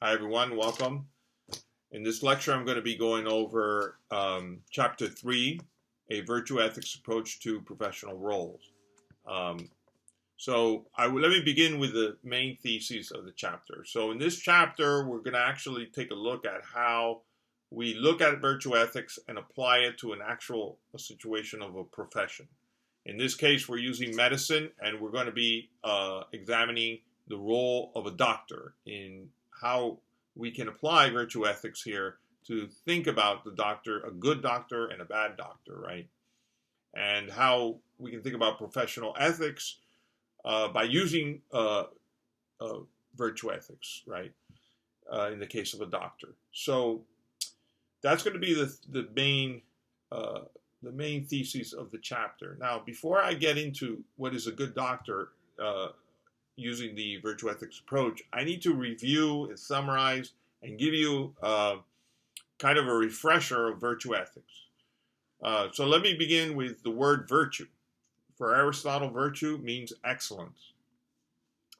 Hi, everyone. Welcome. In this lecture, I'm going to be going over Chapter 3, A Virtue Ethics Approach to Professional Roles. Let me begin with the main theses of the chapter. So in this chapter, we're going to actually take a look at how we look at virtue ethics and apply it to a situation of a profession. In this case, we're using medicine, and we're going to be examining the role of a doctor in how we can apply virtue ethics here to think about the doctor, a good doctor and a bad doctor, right? And how we can think about professional ethics by using virtue ethics, right? In the case of a doctor. So that's going to be the main thesis of the chapter. Now, before I get into what is a good doctor using the virtue ethics approach, I need to review and summarize and give you kind of a refresher of virtue ethics. So let me begin with the word virtue. For Aristotle, virtue means excellence.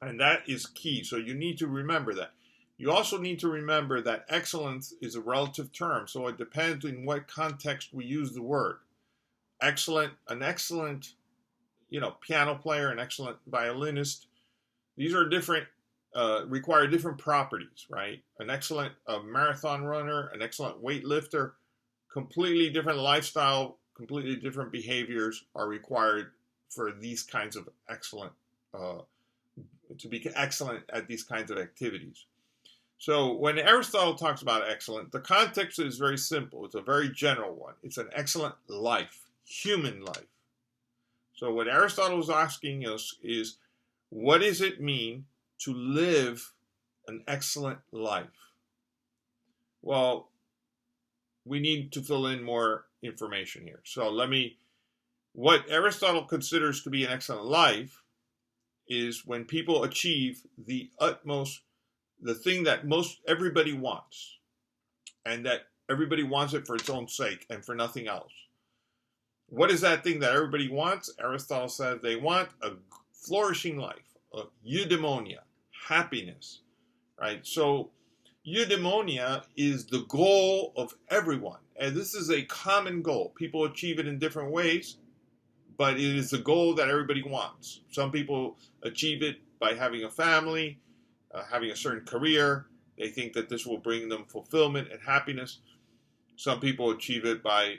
And that is key. So you need to remember that. You also need to remember that excellence is a relative term. So it depends in what context we use the word. An excellent, piano player, an excellent violinist. These are different, require different properties, right? An excellent marathon runner, an excellent weightlifter, completely different lifestyle, completely different behaviors are required for these kinds of to be excellent at these kinds of activities. So when Aristotle talks about excellent, the context is very simple. It's a very general one. It's an excellent life, human life. So what Aristotle is asking us is, what does it mean to live an excellent life? Well, we need to fill in more information here. So what Aristotle considers to be an excellent life is when people achieve the thing that everybody wants, and that everybody wants it for its own sake and for nothing else. What is that thing that everybody wants? Aristotle says they want a flourishing life, eudaimonia, happiness, right? So eudaimonia is the goal of everyone, and this is a common goal. People achieve it in different ways, but it is the goal that everybody wants. Some people achieve it by having a family, having a certain career. They think that this will bring them fulfillment and happiness. Some people achieve it by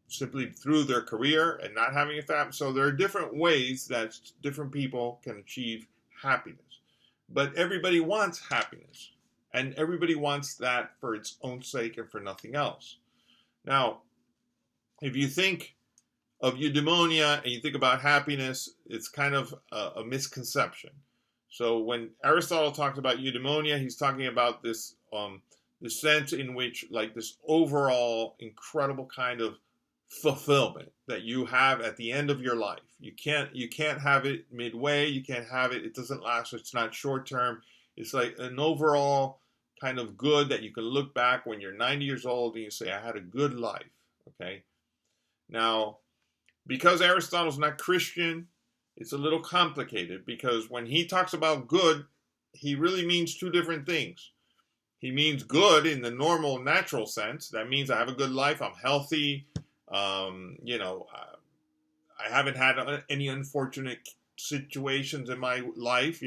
simply through their career and not having a family. So there are different ways that different people can achieve happiness. But everybody wants happiness, and everybody wants that for its own sake and for nothing else. Now, if you think of eudaimonia and you think about happiness, it's kind of a misconception. So when Aristotle talks about eudaimonia, he's talking about this the sense in which, like, this overall incredible kind of fulfillment that you have at the end of your life. You can't have it midway. You can't have it. It doesn't last. It's not short term. It's like an overall kind of good that you can look back when you're 90 years old and you say, I had a good life. Okay. Now, because Aristotle's not Christian, it's a little complicated, because when he talks about good, he really means two different things. He means good in the normal, natural sense. That means I have a good life. I'm healthy. I haven't had any unfortunate situations in my life.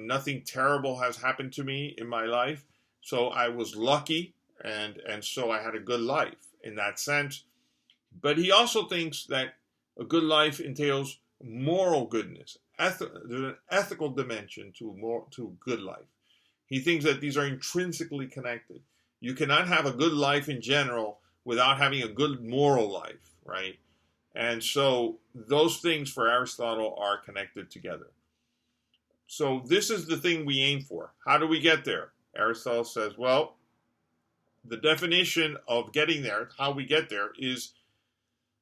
Nothing terrible has happened to me in my life. So I was lucky, and so I had a good life in that sense. But he also thinks that a good life entails moral goodness. There's an ethical dimension to good life. He thinks that these are intrinsically connected. You cannot have a good life in general without having a good moral life, right? And so those things for Aristotle are connected together. So this is the thing we aim for. How do we get there? Aristotle says, well, the definition of getting there, how we get there, is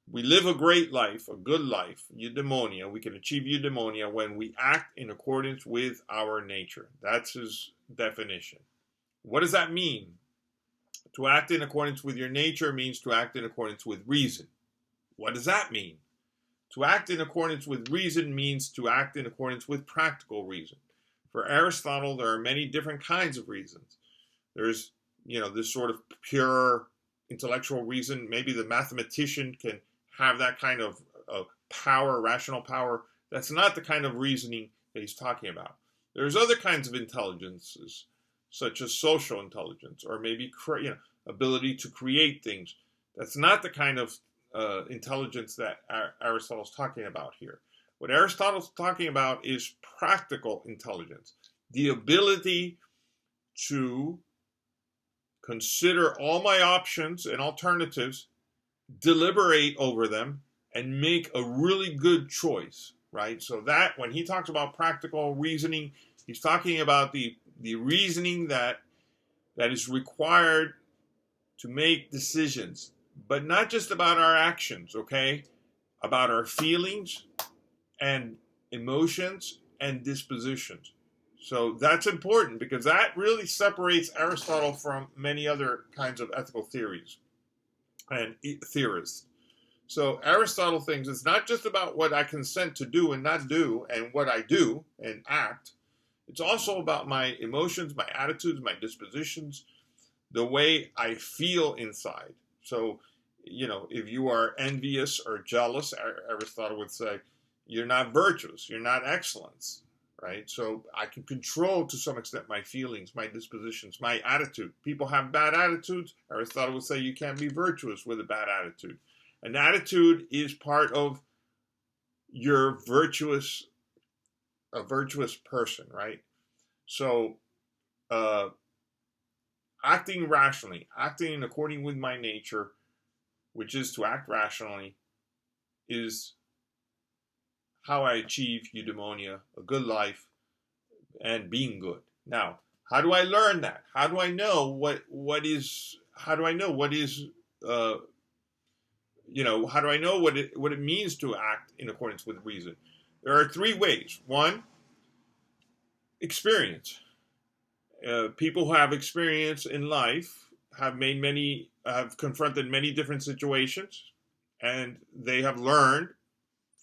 we live a great life, a good life, eudaimonia. We can achieve eudaimonia when we act in accordance with our nature. That's his definition. What does that mean? To act in accordance with your nature means to act in accordance with reason. What does that mean? To act in accordance with reason means to act in accordance with practical reason. For Aristotle, there are many different kinds of reasons. There's, this sort of pure intellectual reason. Maybe the mathematician can have that kind of power, rational power. That's not the kind of reasoning that he's talking about. There's other kinds of intelligences, such as social intelligence, or maybe ability to create things. That's not the kind of intelligence that Aristotle's talking about here. What Aristotle's talking about is practical intelligence, the ability to consider all my options and alternatives, deliberate over them, and make a really good choice, right? So that when he talks about practical reasoning, he's talking about the reasoning that is required to make decisions, but not just about our actions, okay? About our feelings and emotions and dispositions. So that's important because that really separates Aristotle from many other kinds of ethical theories and theorists. So Aristotle thinks it's not just about what I consent to do and not do and what I do and act. It's also about my emotions, my attitudes, my dispositions, the way I feel inside. So, if you are envious or jealous, Aristotle would say, you're not virtuous, you're not excellence, right? So I can control to some extent my feelings, my dispositions, my attitude. People have bad attitudes. Aristotle would say you can't be virtuous with a bad attitude. An attitude is part of your virtuous person, right? So, acting rationally, acting in according with my nature, which is to act rationally, is how I achieve eudaimonia, a good life, and being good. Now, how do I learn that? How do I know what it means to act in accordance with reason? There are three ways. One, experience. People who have experience in life have confronted many different situations, and they have learned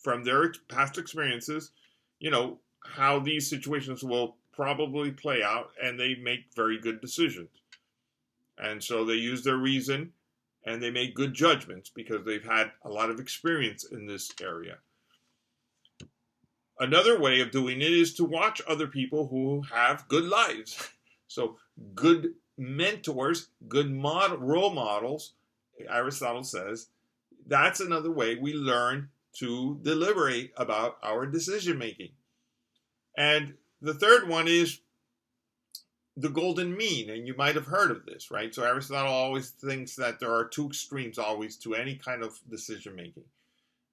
from their past experiences, how these situations will probably play out, and they make very good decisions. And so they use their reason, and they make good judgments because they've had a lot of experience in this area. Another way of doing it is to watch other people who have good lives. So good mentors, good role models, Aristotle says, that's another way we learn to deliberate about our decision making. And the third one is the golden mean, and you might have heard of this, right? So Aristotle always thinks that there are two extremes always to any kind of decision making,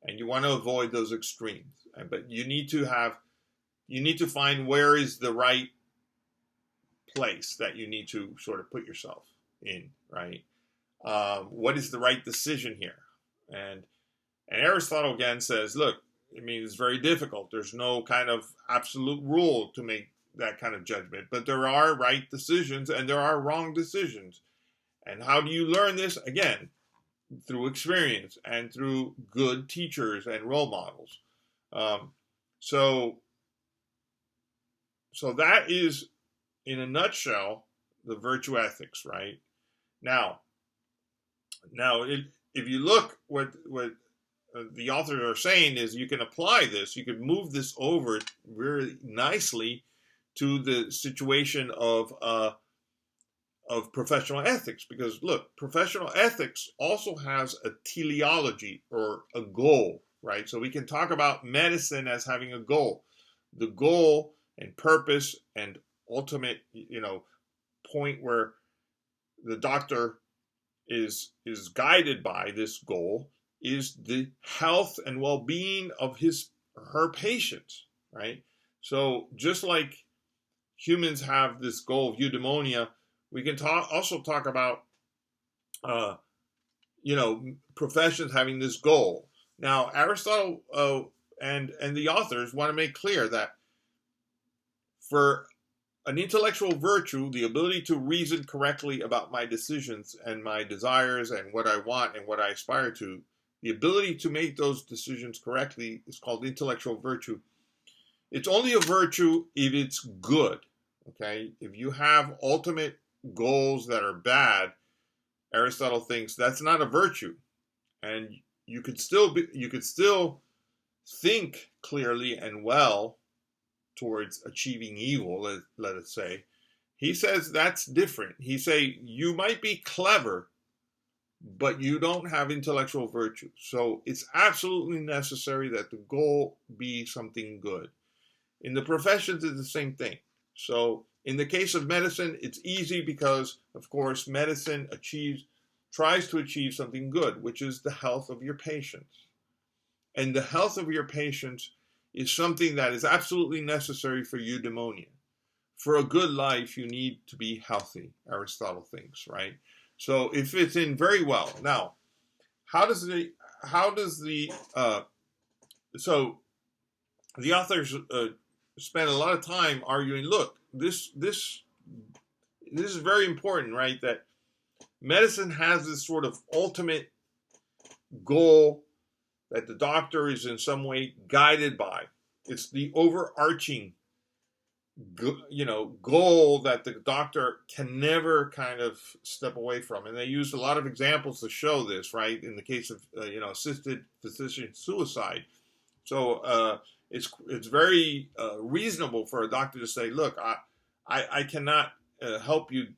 and you want to avoid those extremes. But you need to find where is the right place that you need to sort of put yourself in, right? What is the right decision here? And Aristotle again says, look, it's very difficult. There's no kind of absolute rule to make that kind of judgment, but there are right decisions and there are wrong decisions. And how do you learn this? Again, through experience and through good teachers and role models. So that is, in a nutshell, the virtue ethics, right? Now, if you look what the authors are saying is you can apply this, you can move this over very nicely to the situation of professional ethics, because look, professional ethics also has a teleology or a goal, right? So we can talk about medicine as having a goal. The goal and purpose and ultimate, point where the doctor is guided by this goal is the health and well-being of his or her patients, right? So just like humans have this goal of eudaimonia, we can also talk about, professions having this goal. Now, Aristotle and the authors want to make clear that for an intellectual virtue, the ability to reason correctly about my decisions and my desires and what I want and what I aspire to, the ability to make those decisions correctly is called intellectual virtue. It's only a virtue if it's good. Okay? If you have ultimate goals that are bad, Aristotle thinks that's not a virtue. And you could still think clearly and well towards achieving evil, let us say. He says that's different. He say you might be clever, but you don't have intellectual virtue. So it's absolutely necessary that the goal be something good. In the professions, it's the same thing. So in the case of medicine, it's easy because, of course, medicine tries to achieve something good, which is the health of your patients. And the health of your patients is something that is absolutely necessary for eudaimonia. For a good life, you need to be healthy, Aristotle thinks, right? So it fits in very well. Now, so the authors spent a lot of time arguing, look, this is very important, right? That medicine has this sort of ultimate goal that the doctor is in some way guided by. It's the overarching goal that the doctor can never kind of step away from. And they used a lot of examples to show this, right? In the case of assisted physician suicide. So it's very reasonable for a doctor to say, look, I cannot help you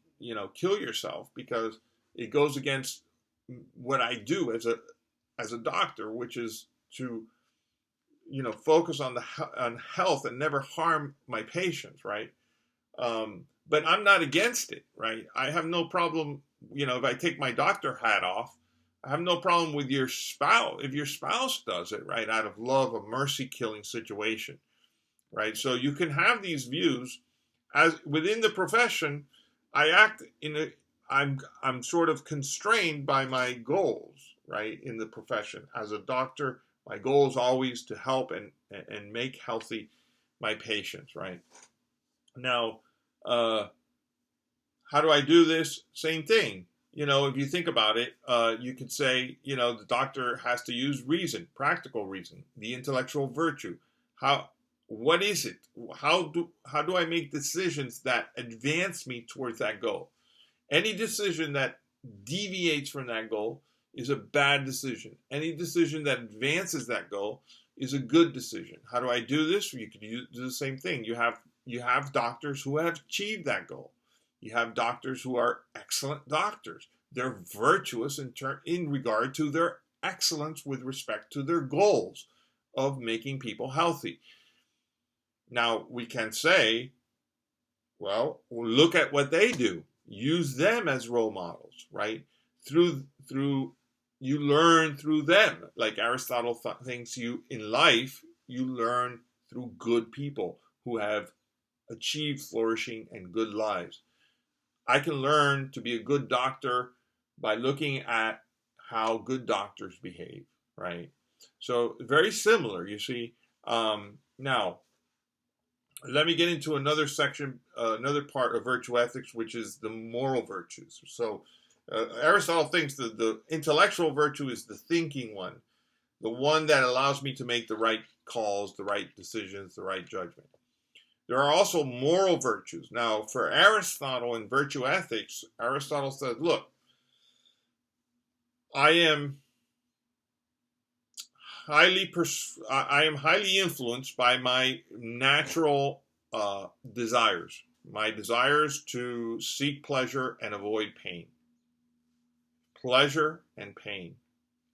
kill yourself, because it goes against what I do as a doctor, which is to focus on health and never harm my patients, right? But I'm not against it, right? I have no problem, if I take my doctor hat off, I have no problem with your spouse, if your spouse does it, right, out of love, a mercy-killing situation, right? So you can have these views. As within the profession, I'm sort of constrained by my goals, right? In the profession as a doctor, my goal is always to help and make healthy my patients, right? Now, how do I do this? Same thing. If you think about it, you could say, the doctor has to use reason, practical reason, the intellectual virtue. What is it? How do I make decisions that advance me towards that goal? Any decision that deviates from that goal is a bad decision. Any decision that advances that goal is a good decision. How do I do this? You could do the same thing. You have doctors who have achieved that goal. You have doctors who are excellent doctors. They're virtuous in regard to their excellence with respect to their goals of making people healthy. Now, we can say, well, look at what they do. Use them as role models, right? Through you learn through them. Like Aristotle thinks in life, you learn through good people who have achieved flourishing and good lives. I can learn to be a good doctor by looking at how good doctors behave, right? So very similar, you see. Now, let me get into another section, another part of virtue ethics, which is the moral virtues. So Aristotle thinks that the intellectual virtue is the thinking one, the one that allows me to make the right calls, the right decisions, the right judgment. There are also moral virtues. Now, for Aristotle in virtue ethics, Aristotle says, look, I am highly influenced by my natural desires, my desires to seek pleasure and avoid pain. Pleasure and pain.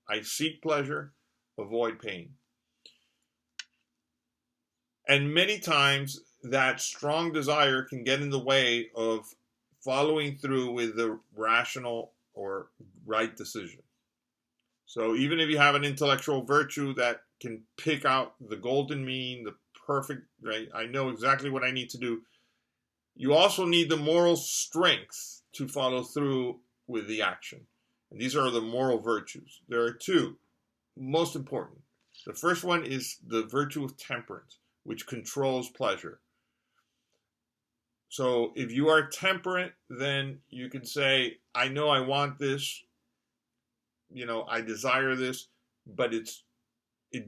I seek pleasure, avoid pain. And many times that strong desire can get in the way of following through with the rational or right decision. So even if you have an intellectual virtue that can pick out the golden mean, the perfect, right, I know exactly what I need to do, you also need the moral strength to follow through with the action. And these are the moral virtues. There are two, most important. The first one is the virtue of temperance, which controls pleasure. So if you are temperate, then you can say, I know I want this, I desire this, but it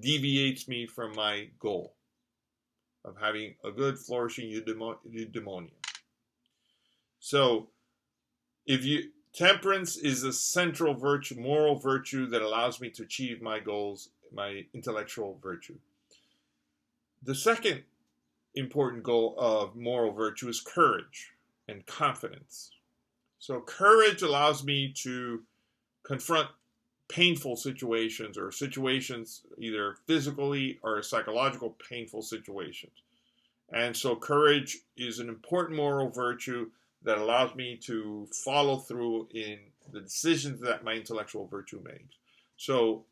deviates me from my goal. of having a good flourishing eudaimonia. So temperance is a central virtue, moral virtue that allows me to achieve my goals, my intellectual virtue. The second important goal of moral virtue is courage and confidence. So courage allows me to confront painful situations, or situations either physically or psychological painful situations. And so courage is an important moral virtue that allows me to follow through in the decisions that my intellectual virtue makes. So,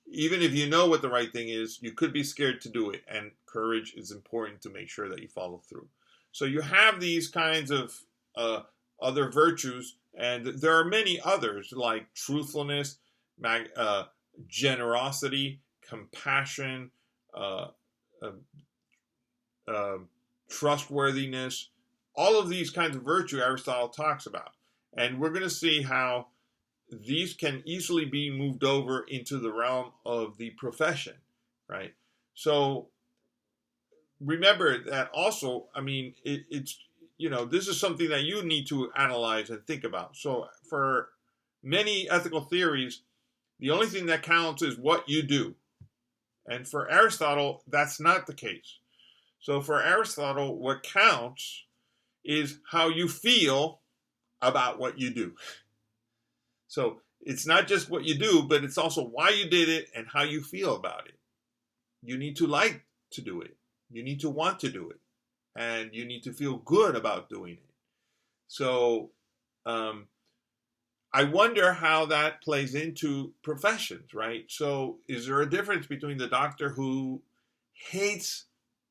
even if you know what the right thing is, you could be scared to do it, and courage is important to make sure that you follow through. So you have these kinds of other virtues, and there are many others like truthfulness, generosity, compassion, trustworthiness. All of these kinds of virtue Aristotle talks about. And we're going to see how these can easily be moved over into the realm of the profession, right? So remember that also, it's this is something that you need to analyze and think about. So for many ethical theories, the only thing that counts is what you do. And for Aristotle, that's not the case. So for Aristotle, what counts is how you feel about what you do. So it's not just what you do, but it's also why you did it and how you feel about it. You need to like to do it. You need to want to do it. And you need to feel good about doing it. So I wonder how that plays into professions, right? So is there a difference between the doctor who hates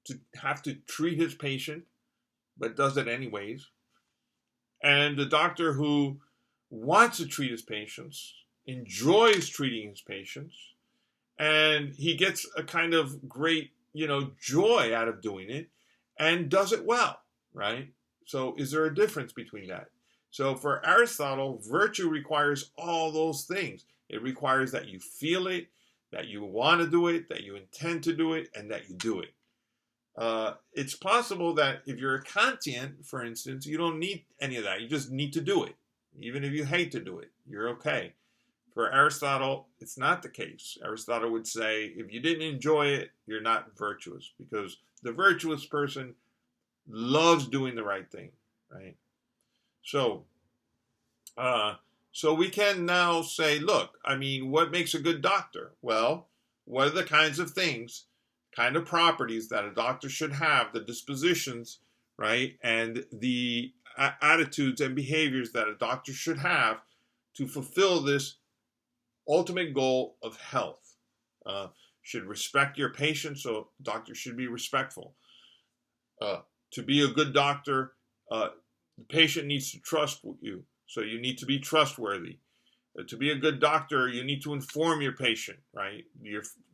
to have to treat his patient, but does it anyways, and the doctor who wants to treat his patients, enjoys treating his patients, and he gets a kind of great, joy out of doing it, and does it well, right? So is there a difference between that? So for Aristotle, virtue requires all those things. It requires that you feel it, that you want to do it, that you intend to do it, and that you do it. It's possible that if you're a Kantian, for instance, you don't need any of that. You just need to do it. Even if you hate to do it, you're okay. For Aristotle, it's not the case. Aristotle would say, if you didn't enjoy it, you're not virtuous, because the virtuous person loves doing the right thing, right? So we can now say, look, what makes a good doctor? Well, what are the kinds of things, kind of properties that a doctor should have, the dispositions, right, and the attitudes and behaviors that a doctor should have to fulfill this ultimate goal of health. Should respect your patient, so doctors should be respectful. To be a good doctor, the patient needs to trust you, so you need to be trustworthy. To be a good doctor, you need to inform your patient, right?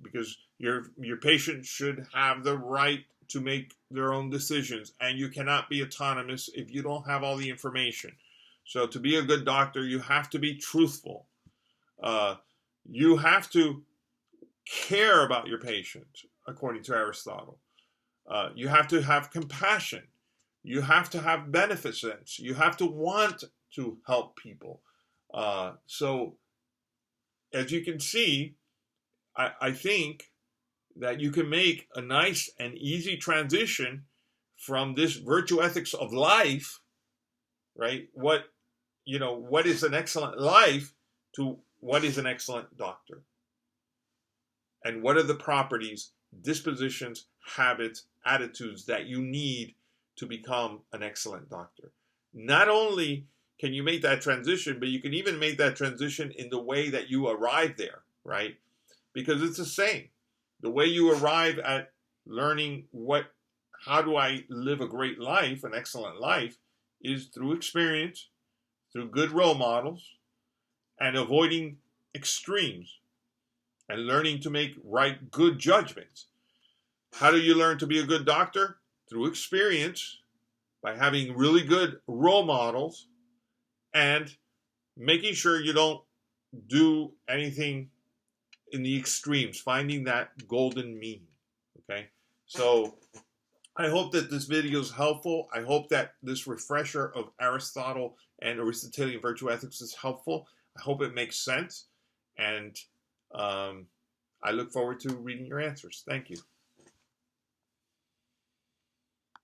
Because your patient should have the right to make their own decisions, and you cannot be autonomous if you don't have all the information. So to be a good doctor, you have to be truthful. You have to care about your patient, according to Aristotle. You have to have compassion. You have to have beneficence. You have to want to help people. So, as you can see, I think that you can make a nice and easy transition from this virtue ethics of life, right? What is an excellent life, to what is an excellent doctor? And what are the properties, dispositions, habits, attitudes that you need to become an excellent doctor? Not only can you make that transition, but you can even make that transition in the way that you arrive there, right? Because it's the same. The way you arrive at learning how do I live a great life, an excellent life, is through experience, through good role models, and avoiding extremes, and learning to make good judgments. How do you learn to be a good doctor? Through experience, by having really good role models, and making sure you don't do anything in the extremes, finding that golden mean, okay? So I hope that this video is helpful. I hope that this refresher of Aristotle and Aristotelian virtue ethics is helpful. I hope it makes sense. And I look forward to reading your answers. Thank you.